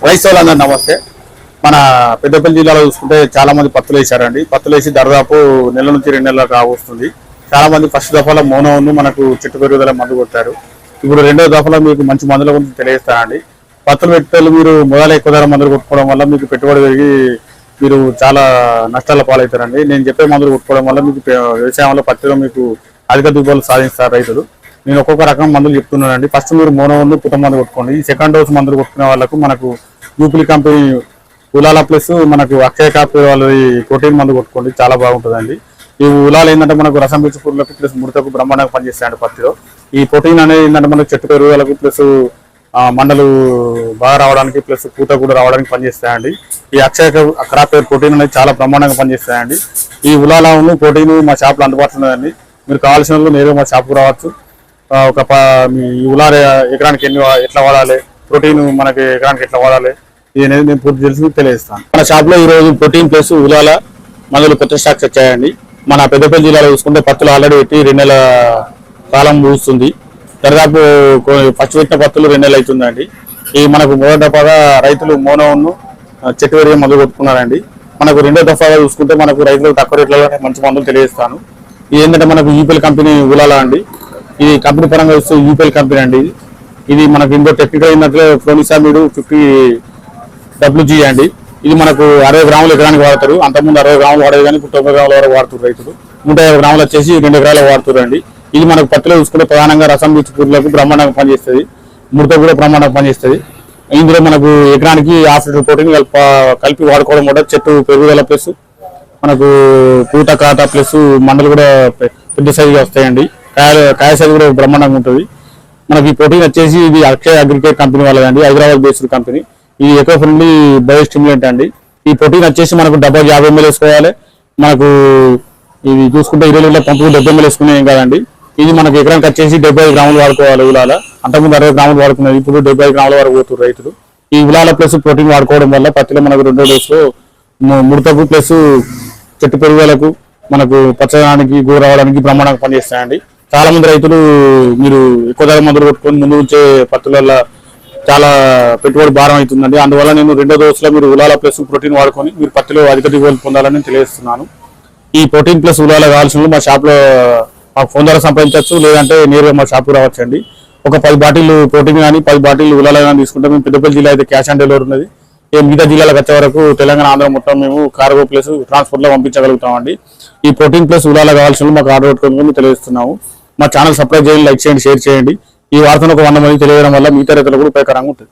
Rice వాళ్ళందరూ నమస్తే. మన పెద్దపల్లి జిల్లాలో చూసుకుంటే చాలా మంది పత్తులు వేశారండి. పత్తులు వేసి దాదాపు నెల నుంచి 2 నెలలకు కావస్తుంది. చాలా మంది ఫస్ట్ దఫాలో మోనోను మనకు చెట్టు పెరుగుదల మందు కొట్టారు. ఇప్పుడు రెండో దఫాలో మీకు మంచి మందుల గురించి తెలియజేస్తానండి. పత్తులు పెట్టేలు మీరు మొదలు ఎక్కువ ధర మందులు కొట్టుకోవడం వల్ల మీకు పెట్టుబడి పెరిగి మీరు చాలా నష్టాల పాలవుతారండి. నేను చెప్పే మందులు కొట్టుకోవడం వల్ల మీకు వ్యవసాయంలో పత్తిలో మీకు అధిక దిగుబడులు సాధిస్తారు రైతులు. నేను ఒక్కొక్క రకం మందులు చెప్తున్నానండి. ఫస్ట్ మీరు మోనోను పుట్ట మందు కొట్టుకోండి. ఈ సెకండ్ డోస్ మందులు కొట్టుకునే వాళ్ళకు మనకు యూపిల్ కంపెనీ ఉలాల ప్లస్ మనకు అక్షయ కాపీ వాళ్ళది ప్రోటీన్ మందు కొట్టుకోండి, చాలా బాగుంటుందండి. ఈ ఉలాలు ఏంటంటే మనకు రసం పీచు పురుగులకు ప్లస్ ముడతకు బ్రహ్మాండంగా పనిచేస్తాయండి పత్తిలో. ఈ ప్రోటీన్ అనేది ఏంటంటే మనకు చెట్టు పెరుగుదలకు ప్లస్ మండలు బాగా రావడానికి ప్లస్ పూత కూడా రావడానికి పనిచేస్తాయండి. ఈ అక్షయ క్రాప్ ప్రోటీన్ అనేది చాలా బ్రహ్మాండంగా పనిచేస్తాయండి. ఈ ఉలాలను ప్రోటీన్ మా షాప్లో అందుబాటులో ఉన్నదండి. మీరు కావాల్సిన వాళ్ళు నేరుగా మా షాప్కు రావచ్చు. మీ ఉలాల ఎకరానికి ఎట్లా వాడాలి, ప్రోటీన్ మనకి ఎకరానికి ఎట్లా వాడాలి, ఇది అనేది నేను పూర్తి తెలిసి తెలియజేస్తాను. మన షాప్లో ఈరోజు ప్రోటీన్ ప్లస్ ఉలాల మందులు కొత్త స్టాక్స్ వచ్చాయండి. మన పెద్దపల్లి జిల్లాలో చూసుకుంటే పత్తులు ఆల్రెడీ పెట్టి 2 నెలల కాలం ముగుస్తుంది. దాదాపు ఫస్ట్ పెట్టిన పత్తులు 2 నెలలు అవుతుందండి. ఈ మనకు మొదటి దఫాగా రైతులు మోనోను చెట్టు పెరిగే మందులు కొట్టుకున్నారండి. మనకు రెండో దఫాగా చూసుకుంటే మనకు రైతులకు తక్కువ రేట్లలో మంచి మందులు తెలియజేస్తాను. ఇది ఏంటంటే మనకు యూపీఎల్ కంపెనీ ఉలాల అండి. ఇది కంపెనీ పరంగా వస్తే యూపీఎల్ కంపెనీ అండి. ఇది మనకు ఇంకో టెక్నికల్ ఏంటంటే ఫ్లోనిసామిడ్ 50 WG అండి. ఇది మనకు 60 గ్రాముల ఎకరానికి వాడతారు. అంతకుముందు 60 గ్రాములు వాడేది కానీ ఇప్పుడు 90 గ్రాముల వరకు వాడుతారు రైతులు. 150 గ్రాములు వచ్చేసి 2 ఎకరాలు వాడుతారండి. ఇది మనకు పత్తిలో చూసుకుంటే ప్రధానంగా రసం పీచు పురుగులకు బ్రహ్మాండంగా పనిచేస్తుంది, ముడత కూడా బ్రహ్మాండంగా పనిచేస్తుంది. ఇందులో మనకు ఎకరానికి 1/2 లీటర్ ప్రోటీన్ కలిపి వాడుకోవడం కూడా చెట్టు పెరుగుదల ప్లస్ మనకు పూత కాత ప్లస్ మండలు కూడా పెద్ద సైజుగా వస్తాయండి. కాయ సైజు కూడా బ్రహ్మాండంగా ఉంటుంది. మనకి ఈ ప్రోటీన్ వచ్చేసి ఇది అక్షయ అగ్రికేట్ కంపెనీ వాళ్ళదండి, హైదరాబాద్ బేస్డ్ కంపెనీ. ఇది ఎకో ఫ్రెండ్లీ బయో స్టిమ్యులెంట్ అండి. ఈ ప్రోటీన్ వచ్చేసి మనకు 50 ml వేసుకోవాలి. మనకు ఇది చూసుకుంటే 20 లీటర్ల పంపు 70 ml వేసుకునేది కాదండి. ఇది మనకు ఎకరానికి వచ్చేసి 75 గ్రాములు వాడుకోవాలి ఉలాల. అంతకుముందు 60 గ్రాములు వాడుకునేది, ఇప్పుడు 75 గ్రాముల వరకు పోతున్నారు రైతులు. ఈ ఉలాల ప్లస్ ప్రోటీన్ వాడుకోవడం వల్ల పత్తిలో మనకు రెండో డోసులో ముడతకు ప్లస్ చెట్టు పెరుగుదలకు మనకు పచ్చదనానికి గురి రావడానికి బ్రహ్మాండంగా పనిచేస్తాయండి. చాలా మంది రైతులు మీరు ఎక్కువ ధర మందులు కొట్టుకొని ముందు ఉంచే పత్తులలో చాలా పెట్టుబడి భారం అవుతుందండి. అందువల్ల నేను రెండో డోసులో మీరు ఉలాల ప్లస్ ప్రోటీన్ వాడుకొని మీరు పత్తిలో అధిక దిగుబడులు పొందాలని తెలియజేస్తున్నాను. ఈ ప్రోటీన్ ప్లస్ ఉలాల కావాల్సిన మా షాప్లో మాకు ఫోన్ ద్వారా సంప్రదించవచ్చు, లేదంటే నేరుగా మా షాప్కు రావచ్చండి. ఒక 10 బాటిల్ ప్రోటీన్ కానీ 10 బాటిల్ ఉలాల కానీ తీసుకుంటే మేము పెద్దపల్లి జిల్లా అయితే క్యాష్ ఆన్ డెలివరీ ఉన్నది. మిగతా జిల్లాలకు వచ్చే వరకు తెలంగాణ ఆంధ్ర మొత్తం మేము కార్గో ప్లస్ ట్రాన్స్పోర్ట్లో పంపించగలుగుతామండి. ఈ ప్రోటీన్ ప్లస్ ఉలాల కావాల్సిన మాకు ఆర్డర్ పెట్టుకోవడం తెలియజేస్తున్నాము. మా ఛానల్ సబ్స్క్రైబ్ చేయండి, లైక్ చేయండి, షేర్ చేయండి. ఈ వార్తను ఒక 100 మంది తెలియజేయడం వల్ల మిగతా రైతులకు కూడా ఉపయోగకరంగా ఉంటుంది.